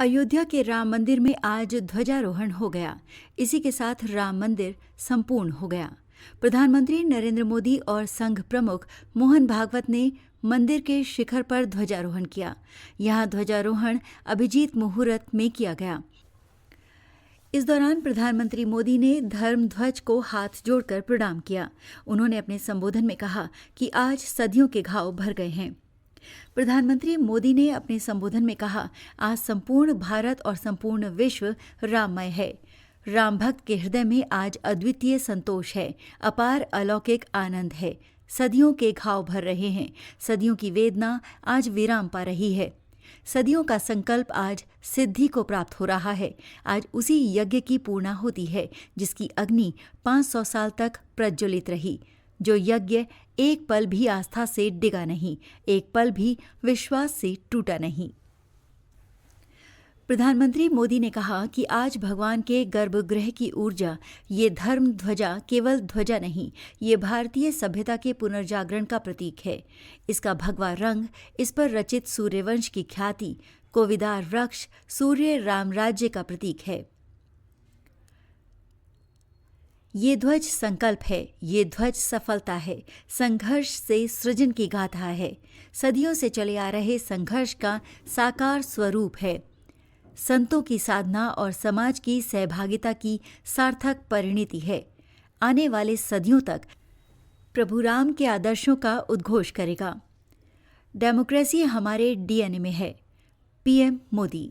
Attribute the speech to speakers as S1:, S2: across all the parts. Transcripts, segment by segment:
S1: अयोध्या के राम मंदिर में आज ध्वजारोहण हो गया। इसी के साथ राम मंदिर संपूर्ण हो गया। प्रधानमंत्री नरेंद्र मोदी और संघ प्रमुख मोहन भागवत ने मंदिर के शिखर पर ध्वजारोहण किया। यहां ध्वजारोहण अभिजीत मुहूर्त में किया गया। इस दौरान प्रधानमंत्री मोदी ने धर्म ध्वज को हाथ जोड़कर प्रणाम किया। उन्होंने अपने संबोधन में कहा कि आज सदियों के घाव भर गए हैं। प्रधानमंत्री मोदी ने अपने संबोधन में कहा, आज संपूर्ण भारत और संपूर्ण विश्व राममय है। राम भक्त के हृदय में आज अद्वितीय संतोष है, अपार अलौकिक आनंद है। सदियों के घाव भर रहे हैं। सदियों की वेदना आज विराम पा रही है। सदियों का संकल्प आज सिद्धि को प्राप्त हो रहा है। आज उसी यज्ञ की पूर्णाहुति है जिसकी अग्नि 500 साल तक प्रज्वलित रही। जो यज्ञ एक पल भी आस्था से डिगा नहीं, एक पल भी विश्वास से टूटा नहीं। प्रधानमंत्री मोदी ने कहा कि आज भगवान के गर्भगृह की ऊर्जा, ये धर्म ध्वजा केवल ध्वजा नहीं, ये भारतीय सभ्यता के पुनर्जागरण का प्रतीक है। इसका भगवा रंग, इस पर रचित सूर्यवंश की ख्याति, कोविदार वृक्ष सूर्य राम राज्य का प्रतीक है। ये ध्वज संकल्प है, ये ध्वज सफलता है, संघर्ष से सृजन की गाथा है, सदियों से चले आ रहे संघर्ष का साकार स्वरूप है, संतों की साधना और समाज की सहभागिता की सार्थक परिणति है। आने वाले सदियों तक प्रभु राम के आदर्शों का उद्घोष करेगा। डेमोक्रेसी हमारे डीएनए में है। पीएम मोदी।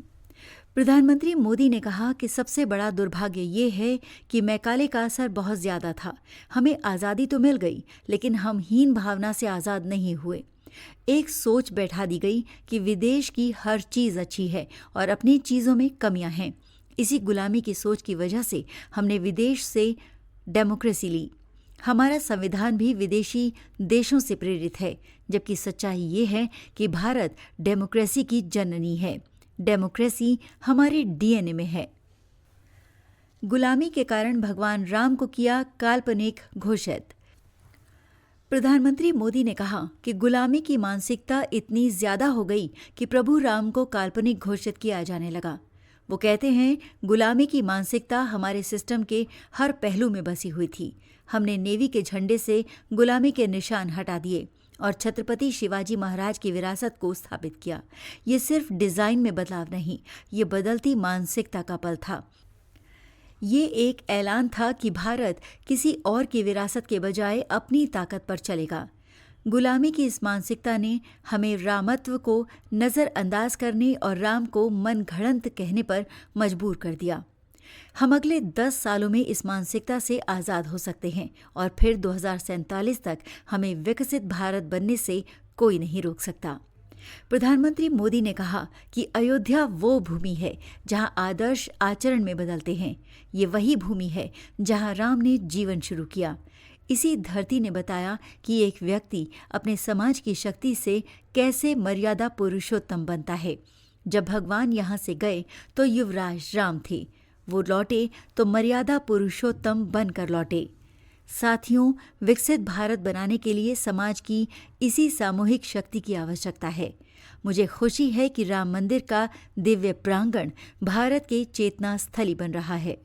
S1: प्रधानमंत्री मोदी ने कहा कि सबसे बड़ा दुर्भाग्य ये है कि मैकाले का असर बहुत ज़्यादा था। हमें आज़ादी तो मिल गई, लेकिन हम हीन भावना से आज़ाद नहीं हुए। एक सोच बैठा दी गई कि विदेश की हर चीज़ अच्छी है और अपनी चीज़ों में कमियां हैं। इसी गुलामी की सोच की वजह से हमने विदेश से डेमोक्रेसी ली। हमारा संविधान भी विदेशी देशों से प्रेरित है, जबकि सच्चाई ये है कि भारत डेमोक्रेसी की जननी है। डेमोक्रेसी हमारे डीएनए में है। गुलामी के कारण भगवान राम को किया काल्पनिक घोषित। प्रधानमंत्री मोदी ने कहा कि गुलामी की मानसिकता इतनी ज्यादा हो गई कि प्रभु राम को काल्पनिक घोषित किया जाने लगा। वो कहते हैं, गुलामी की मानसिकता हमारे सिस्टम के हर पहलू में बसी हुई थी। हमने नेवी के झंडे से गुलामी के निशान हटा दिए और छत्रपति शिवाजी महाराज की विरासत को स्थापित किया। ये सिर्फ डिजाइन में बदलाव नहीं, ये बदलती मानसिकता का पल था। ये एक ऐलान था कि भारत किसी और की विरासत के बजाय अपनी ताकत पर चलेगा। गुलामी की इस मानसिकता ने हमें रामत्व को नज़रअंदाज करने और राम को मनगढ़ंत कहने पर मजबूर कर दिया। हम अगले 10 सालों में इस मानसिकता से आज़ाद हो सकते हैं और फिर 2047 तक हमें विकसित भारत बनने से कोई नहीं रोक सकता। प्रधानमंत्री मोदी ने कहा कि अयोध्या वो भूमि है जहां आदर्श आचरण में बदलते हैं। ये वही भूमि है जहां राम ने जीवन शुरू किया। इसी धरती ने बताया कि एक व्यक्ति अपने समाज की शक्ति से कैसे मर्यादा पुरुषोत्तम बनता है। जब भगवान यहाँ से गए तो युवराज राम थे। वो लौटे तो मर्यादा पुरुषोत्तम बनकर लौटे। साथियों, विकसित भारत बनाने के लिए समाज की इसी सामूहिक शक्ति की आवश्यकता है। मुझे खुशी है कि राम मंदिर का दिव्य प्रांगण भारत के चेतना स्थली बन रहा है।